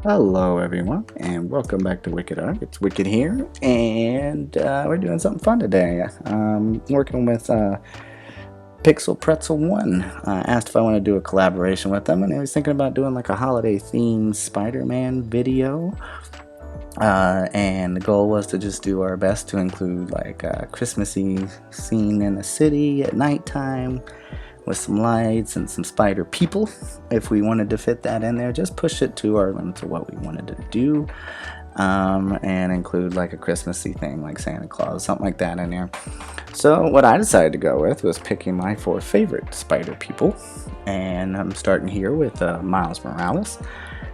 Hello, everyone, and welcome back to Wicked Art. It's Wicked here, and we're doing something fun today. Working with Pixel Pretzel One. Asked if I want to do a collaboration with them, and I was thinking about doing like a holiday themed Spider-Man video. And the goal was to just do our best to include like a Christmassy scene in the city at nighttime with some lights and some spider people. If we wanted to fit that in there, just push it to our limits of what we wanted to do, and include like a Christmassy thing like Santa Claus, something like that in there. So what I decided to go with was picking my 4 favorite spider people, and I'm starting here with Miles Morales.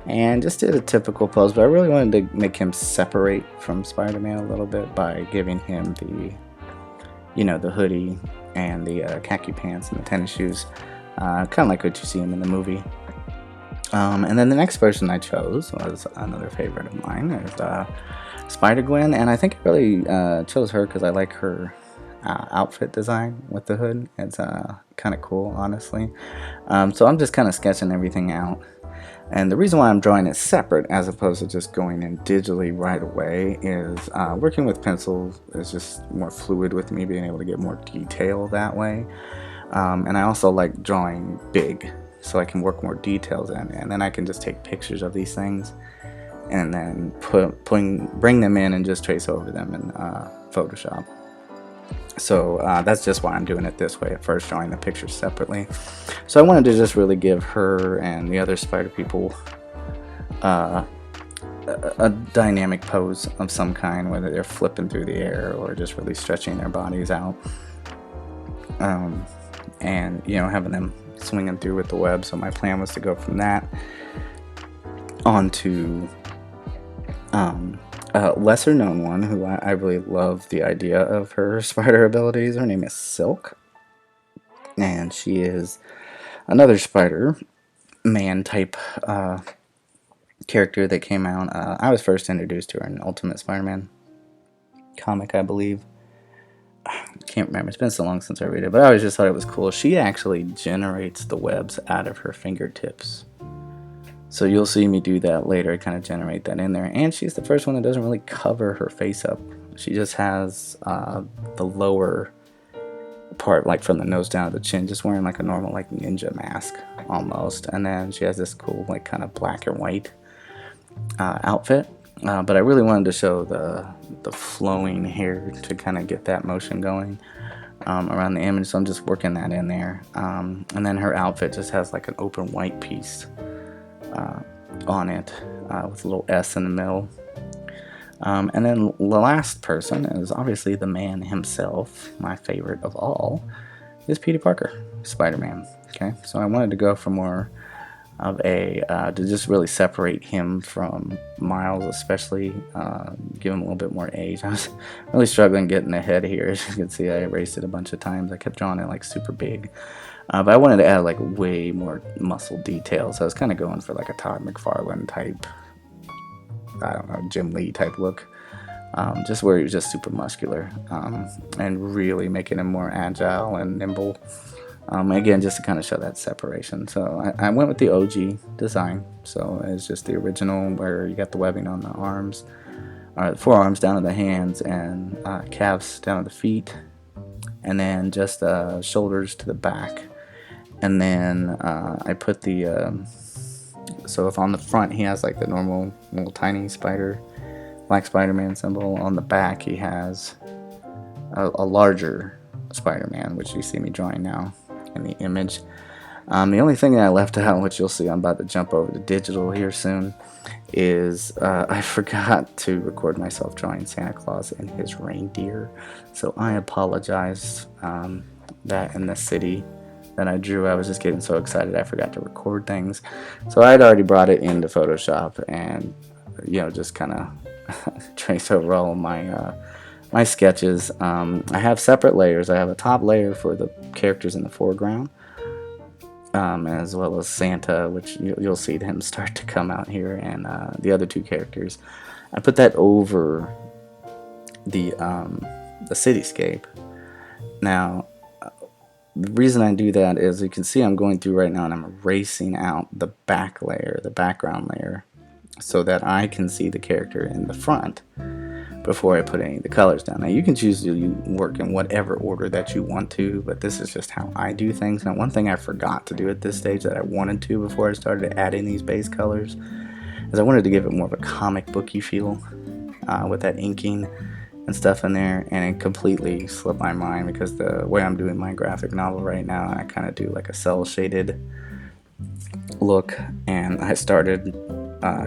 And just did a typical pose, but I really wanted to make him separate from Spider-Man a little bit by giving him the hoodie and the khaki pants and the tennis shoes, kind of like what you see him in the movie. And then the next person I chose was another favorite of mine. There's Spider-Gwen, and I think I really chose her because I like her outfit design with the hood. It's kind of cool, honestly. So I'm just kind of sketching everything out. And the reason why I'm drawing it separate as opposed to just going in digitally right away is working with pencils is just more fluid with me, being able to get more detail that way. And I also like drawing big, so I can work more details in, and then I can just take pictures of these things and then bring them in and just trace over them in Photoshop. So that's just why I'm doing it this way at first, drawing the pictures separately. So I wanted to just really give her and the other spider people a dynamic pose of some kind, whether they're flipping through the air or just really stretching their bodies out, and having them swinging through with the web. So my plan was to go from that onto a lesser known one who I really love the idea of her spider abilities. Her name is Silk, and she is another Spider Man type character that came out. I was first introduced to her in Ultimate Spider-Man comic, I believe. Can't remember. It's been so long since I read it, but I always just thought it was cool. She actually generates the webs out of her fingertips. So you'll see me do that later, kind of generate that in there. And she's the first one that doesn't really cover her face up. She just has the lower part, like from the nose down to the chin, just wearing like a normal like ninja mask almost. And then she has this cool like kind of black and white outfit. But I really wanted to show the flowing hair to kind of get that motion going around the image. So I'm just working that in there. And then her outfit just has like an open white piece on it with a little S in the middle. And then the last person is obviously the man himself. My favorite of all is Peter Parker, Spider-Man. Okay, so I wanted to go for more of a to just really separate him from Miles, especially give him a little bit more age. I was really struggling getting ahead here. As you can see, I erased it a bunch of times. I kept drawing it like super big. But I wanted to add like way more muscle details. So I was kind of going for like a Todd McFarlane type, I don't know, Jim Lee type look. Just where he was just super muscular, and really making him more agile and nimble. Again, just to kind of show that separation. So I went with the OG design. So it's just the original where you got the webbing on the arms, or the forearms down to the hands, and calves down to the feet, and then just shoulders to the back. And then I put so if on the front he has like the normal little tiny black Spider-Man symbol, on the back he has a larger Spider-Man, which you see me drawing now in the image. The only thing that I left out, which you'll see I'm about to jump over to digital here soon, is I forgot to record myself drawing Santa Claus and his reindeer. So I apologize that in the city that I drew, I was just getting so excited I forgot to record things. So I had already brought it into Photoshop and just kind of trace over all of my sketches. I have separate layers. I have a top layer for the characters in the foreground, as well as Santa, which you'll see him start to come out here, and the other 2 characters. I put that over the cityscape. Now, the reason I do that is you can see I'm going through right now and I'm erasing out the back layer, the background layer, so that I can see the character in the front before I put any of the colors down. Now you can choose to work in whatever order that you want to, but this is just how I do things. Now one thing I forgot to do at this stage that I wanted to before I started adding these base colors is I wanted to give it more of a comic booky feel with that inking and stuff in there, and it completely slipped my mind because the way I'm doing my graphic novel right now, I kind of do like a cell shaded look, and I started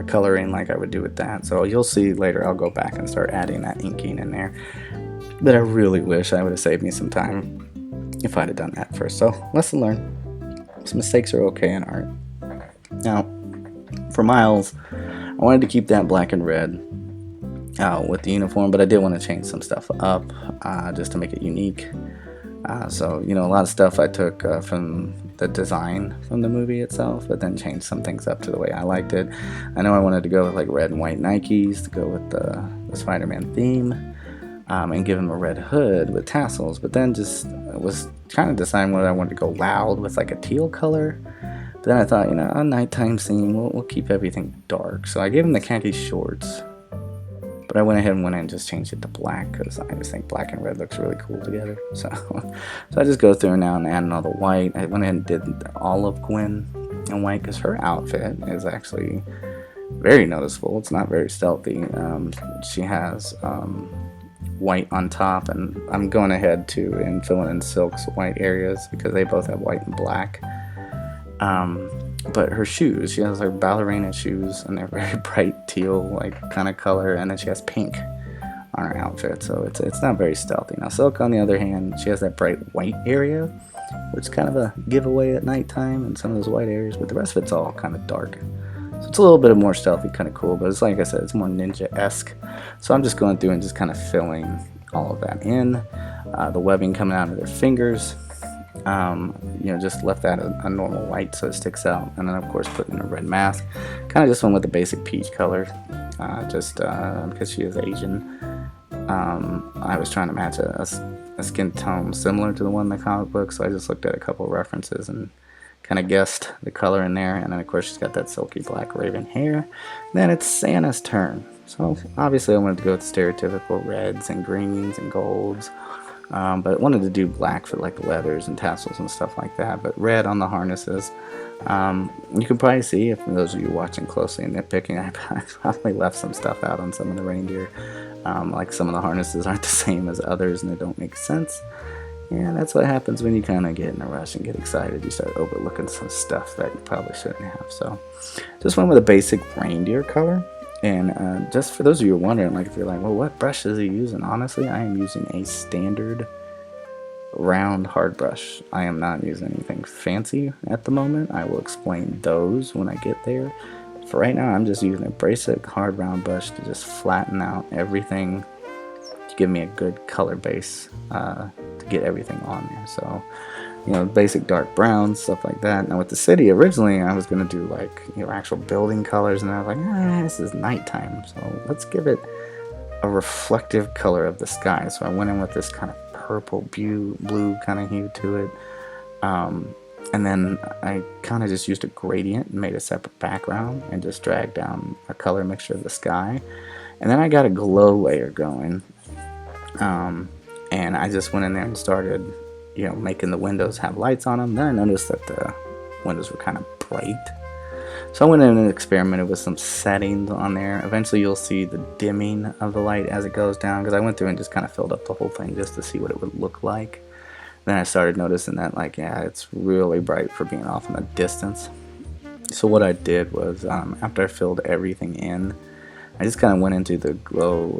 coloring like I would do with that. So you'll see later I'll go back and start adding that inking in there, but I really wish I would have saved me some time if I'd have done that first. So lesson learned. Some mistakes are okay in art. Now for Miles, I wanted to keep that black and red with the uniform, but I did want to change some stuff up just to make it unique. So, you know, a lot of stuff I took from the design from the movie itself, but then changed some things up to the way I liked it. I know I wanted to go with like red and white Nikes to go with the Spider-Man theme, and give him a red hood with tassels, but then just was trying to decide whether I wanted to go loud with like a teal color. But then I thought, you know, a nighttime scene, we'll keep everything dark. So I gave him the khaki shorts. But I went ahead and just changed it to black because I just think black and red looks really cool together. So I just go through now and add another white. I went ahead and did the olive Gwen in white because her outfit is actually very noticeable. It's not very stealthy. She has white on top, and I'm going ahead too and filling in Silk's white areas because they both have white and black. But her shoes, she has like ballerina shoes, and they're very bright teal like kind of color, and then she has pink on her outfit, so it's not very stealthy. Now Silk, on the other hand, she has that bright white area, which is kind of a giveaway at nighttime in some of those white areas, but the rest of it's all kind of dark. So it's a little bit more stealthy, kind of cool, but it's like I said, it's more ninja-esque. So I'm just going through and just kind of filling all of that in. The webbing coming out of their fingers. You know, just left that a normal white so it sticks out, and then of course put in a red mask. Kind of just went with the basic peach color, just because she is Asian. I was trying to match a skin tone similar to the one in the comic book, so I just looked at a couple references and kind of guessed the color in there. And then of course she's got that silky black raven hair. Then it's Santa's turn, so obviously I wanted to go with the stereotypical reds and greens and golds. But I wanted to do black for like the leathers and tassels and stuff like that, but red on the harnesses. You can probably see, if those of you watching closely and nitpicking, I probably left some stuff out on some of the reindeer. Like some of the harnesses aren't the same as others and they don't make sense. And that's what happens when you kind of get in a rush and get excited. You start overlooking some stuff that you probably shouldn't have. So just went with a basic reindeer color. And just for those of you who are wondering, like if you're like, well, what brush is he using? Honestly, I am using a standard round hard brush. I am not using anything fancy at the moment. I will explain those when I get there. For right now, I'm just using a basic hard round brush to just flatten out everything to give me a good color base to get everything on there. So, you know, basic dark browns, stuff like that. Now with the city, originally I was going to do like, you know, actual building colors, and I was like, this is nighttime, so let's give it a reflective color of the sky. So I went in with this kind of purple blue kind of hue to it. And then I kind of just used a gradient and made a separate background and just dragged down a color mixture of the sky. And then I got a glow layer going. And I just went in there and started, you know, making the windows have lights on them. Then I noticed that the windows were kind of bright. So I went in and experimented with some settings on there. Eventually you'll see the dimming of the light as it goes down, because I went through and just kind of filled up the whole thing just to see what it would look like. Then I started noticing that, like, yeah, it's really bright for being off in the distance. So what I did was, after I filled everything in, I just kind of went into the glow,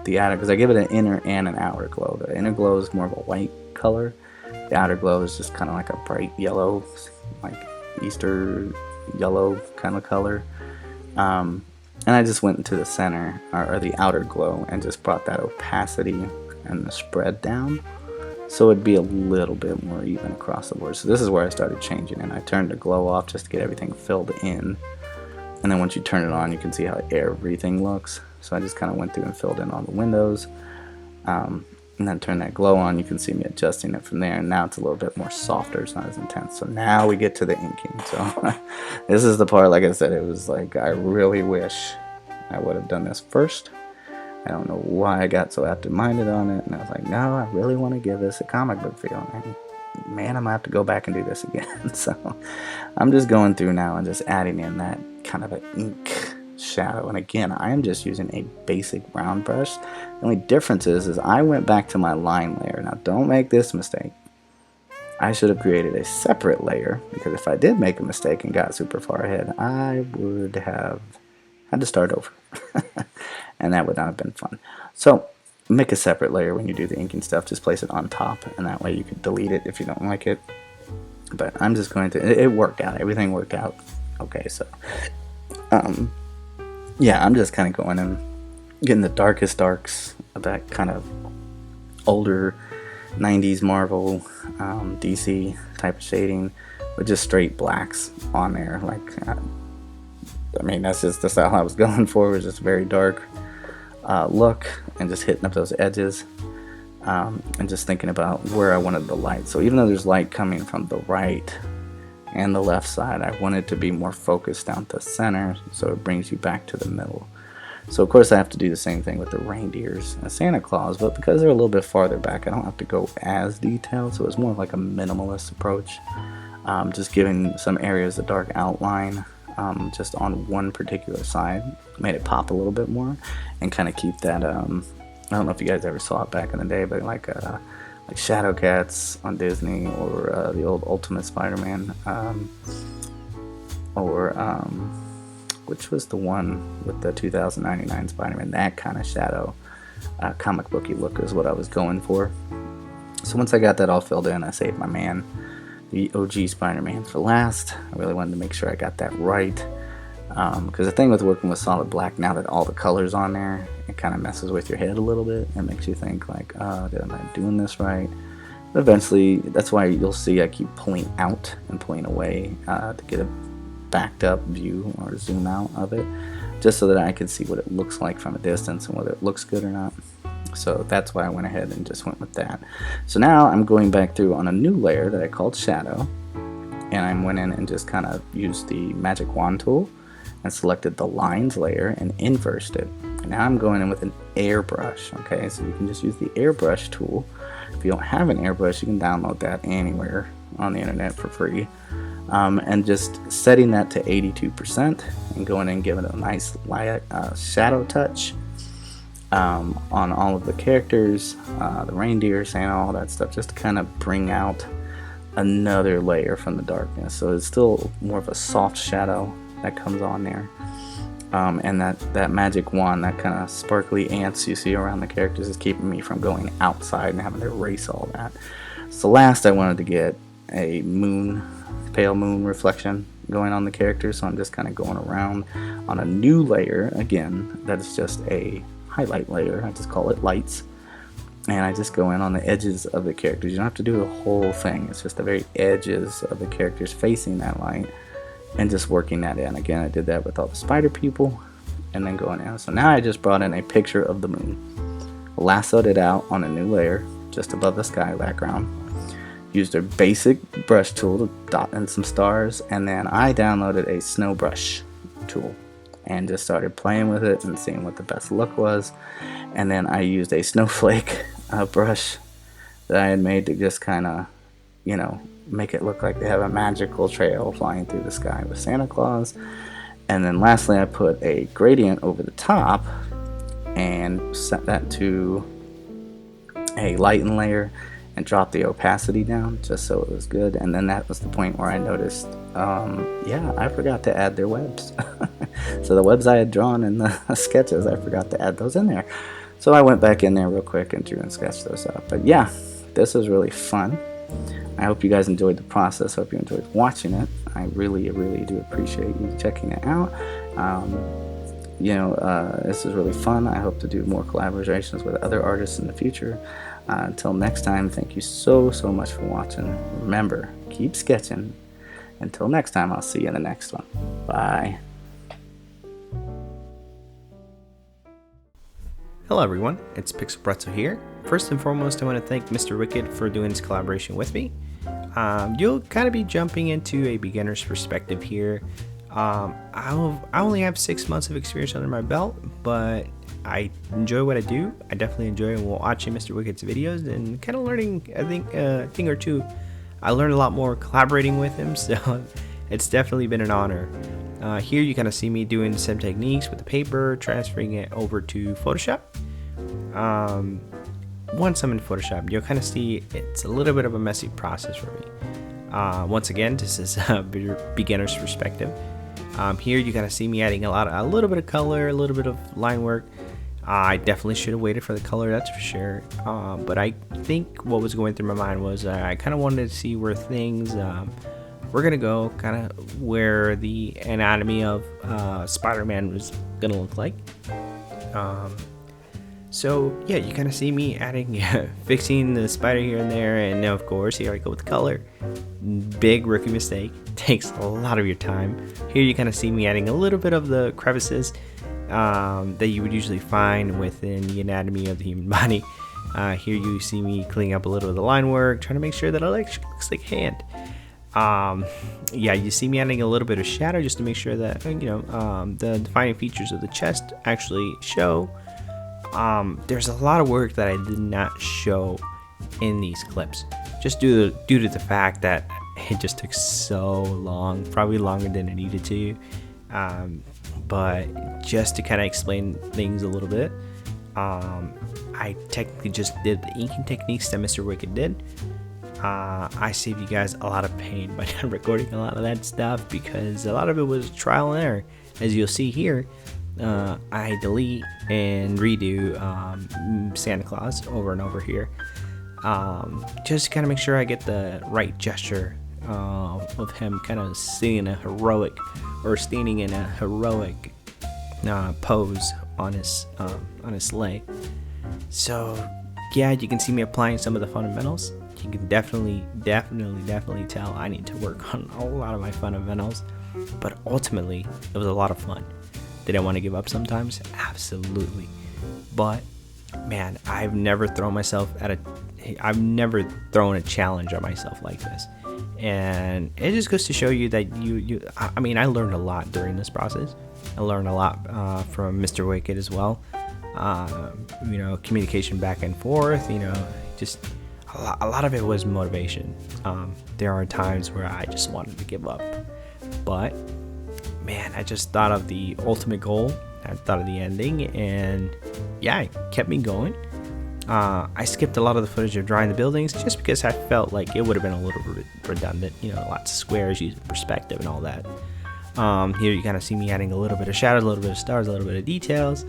the outer, because I give it an inner and an outer glow. The inner glow is more of a white color. The outer glow is just kind of like a bright yellow, like Easter yellow kind of color. And I just went into the center, or the outer glow, and just brought that opacity and the spread down, so it'd be a little bit more even across the board. So this is where I started changing, and I turned the glow off just to get everything filled in. And then once you turn it on, you can see how everything looks. So I just kind of went through and filled in all the windows. and then turn that glow on. You can see me adjusting it from there, and now it's a little bit more softer. It's not as intense. So now we get to the inking. So this is the part, like I said, it was like I really wish I would have done this first. I don't know why I got so absent-minded on it, and I was like, no, I really want to give this a comic book feel. And man, I'm gonna have to go back and do this again. So I'm just going through now and just adding in that kind of an ink shadow. And again, I am just using a basic brown brush. The only difference is I went back to my line layer. Now don't make this mistake. I should have created a separate layer, because if I did make a mistake and got super far ahead, I would have had to start over. And that would not have been fun. So make a separate layer when you do the inking stuff. Just place it on top, and that way you can delete it if you don't like it. But I'm just going to, it worked out. Everything worked out okay. So yeah, I'm just kind of going and getting the darkest darks of that kind of older 90s Marvel, DC type of shading with just straight blacks on there. Like, I mean, that's just the style I was going for. It was just a very dark look, and just hitting up those edges, and just thinking about where I wanted the light. So even though there's light coming from the right and the left side, I want it to be more focused down the center, so it brings you back to the middle. So of course I have to do the same thing with the reindeers and Santa Claus, but because they're a little bit farther back, I don't have to go as detailed. So it's more like a minimalist approach, just giving some areas a dark outline, just on one particular side, made it pop a little bit more, and kind of keep that, I don't know if you guys ever saw it back in the day, but like Shadow Cats on Disney, or the old Ultimate Spider-Man, or which was the one with the 2099 Spider-Man, that kind of shadow comic booky look is what I was going for. So once I got that all filled in, I saved my man, the OG Spider-Man, for last. I really wanted to make sure I got that right, because the thing with working with solid black, now that all the colors on there, it kind of messes with your head a little bit. It makes you think like, oh, am I doing this right? But eventually, that's why you'll see I keep pulling out and pulling away to get a backed up view or zoom out of it, just so that I can see what it looks like from a distance and whether it looks good or not. So that's why I went ahead and just went with that. So now I'm going back through on a new layer that I called Shadow, and I went in and just kind of used the magic wand tool and selected the lines layer and inversed it. And now I'm going in with an airbrush. Okay, so you can just use the airbrush tool. If you don't have an airbrush, you can download that anywhere on the internet for free. And just setting that to 82% and going in and giving it a nice light, shadow touch on all of the characters, the reindeer, Santa, all that stuff, just to kind of bring out another layer from the darkness. So it's still more of a soft shadow that comes on there, and that magic wand, that kind of sparkly ants you see around the characters, is keeping me from going outside and having to erase all that. So last I wanted to get a moon, pale moon reflection going on the characters, so I'm just kind of going around on a new layer again. That is just a highlight layer. I just call it lights, and I just go in on the edges of the characters. You don't have to do the whole thing. It's just the very edges of the characters facing that light, and just working that in. Again, I did that with all the spider people, and then going in. So now I just brought in a picture of the moon, lassoed it out on a new layer just above the sky background, used a basic brush tool to dot in some stars, and then I downloaded a snow brush tool and just started playing with it and seeing what the best look was. And then I used a snowflake brush that I had made to just kind of, you know, make it look like they have a magical trail flying through the sky with Santa Claus. And then lastly, I put a gradient over the top and set that to a lighten layer and drop the opacity down just so it was good. And then that was the point where I noticed, yeah, I forgot to add their webs. So the webs I had drawn in the sketches, I forgot to add those in there. So I went back in there real quick and drew and sketched those up. But yeah, this was really fun. I hope you guys enjoyed the process. Hope you enjoyed watching it. I really, really do appreciate you checking it out. You know, this is really fun. I hope to do more collaborations with other artists in the future. Until next time, thank you so much for watching. Remember, keep sketching. Until next time, I'll see you in the next one. Bye. Hello everyone, it's Pixel Pretzel here, first and foremost, I want to thank Mr. Wicked for doing this collaboration with me. You'll kind of be jumping into a beginner's perspective here. I only have 6 months of experience under my belt, but I enjoy what I do. I definitely enjoy watching Mr. Wicked's videos and kind of learning, I think, a thing or two. I learned a lot more collaborating with him, so it's definitely been an honor. Here you kind of see me doing some techniques with the paper, transferring it over to Photoshop. Once I'm in Photoshop, you'll kind of see it's a little bit of a messy process for me. Once again, this is a beginner's perspective. Here you kind of see me adding a little bit of color, a little bit of line work. I definitely should have waited for the color, that's for sure. But I think what was going through my mind was I kind of wanted to see where things were gonna go, kind of where the anatomy of Spider-Man was gonna look like. So yeah, you kind of see me adding, fixing the spider here and there, and of course here I go with the color. Big rookie mistake, takes a lot of your time. Here you kind of see me adding a little bit of the crevices that you would usually find within the anatomy of the human body. Here you see me cleaning up a little of the line work, trying to make sure that it looks like hand. Yeah, you see me adding a little bit of shadow just to make sure that the defining features of the chest actually show. There's a lot of work that I did not show in these clips, just due to the fact that it just took so long, probably longer than it needed to. But just to kind of explain things a little bit, I technically just did the inking techniques that Mr. Wicked did. I saved you guys a lot of pain by not recording a lot of that stuff because a lot of it was trial and error. As you'll see here, I delete and redo Santa Claus over and over here, just to kind of make sure I get the right gesture of him kind of standing in a heroic pose on his sleigh. So yeah, you can see me applying some of the fundamentals. You can definitely tell I need to work on a lot of my fundamentals, but ultimately it was a lot of fun. Did I want to give up sometimes? Absolutely. But man, I've never thrown a challenge on myself like this. And it just goes to show you that I learned a lot during this process. I learned a lot from Mr. Wicked as well. Communication back and forth, just a lot of it was motivation. There are times where I just wanted to give up, but man, I just thought of the ultimate goal. I thought of the ending, and yeah, it kept me going. I skipped a lot of the footage of drawing the buildings just because I felt like it would have been a little bit redundant. Lots of squares, using perspective and all that. Here you kind of see me adding a little bit of shadows, a little bit of stars, a little bit of details,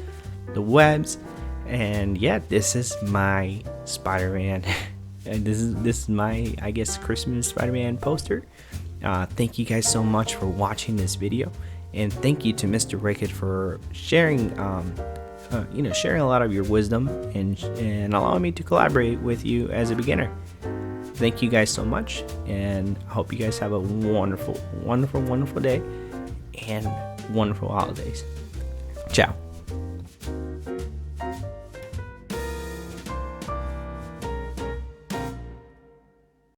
the webs, and yeah, this is my Spider-Man. And this is my, I guess, Christmas Spider-Man poster. Thank you guys so much for watching this video, and thank you to Mr. Wicked for sharing sharing a lot of your wisdom and allowing me to collaborate with you as a beginner. Thank you guys so much, and I hope you guys have a wonderful day and wonderful holidays. Ciao.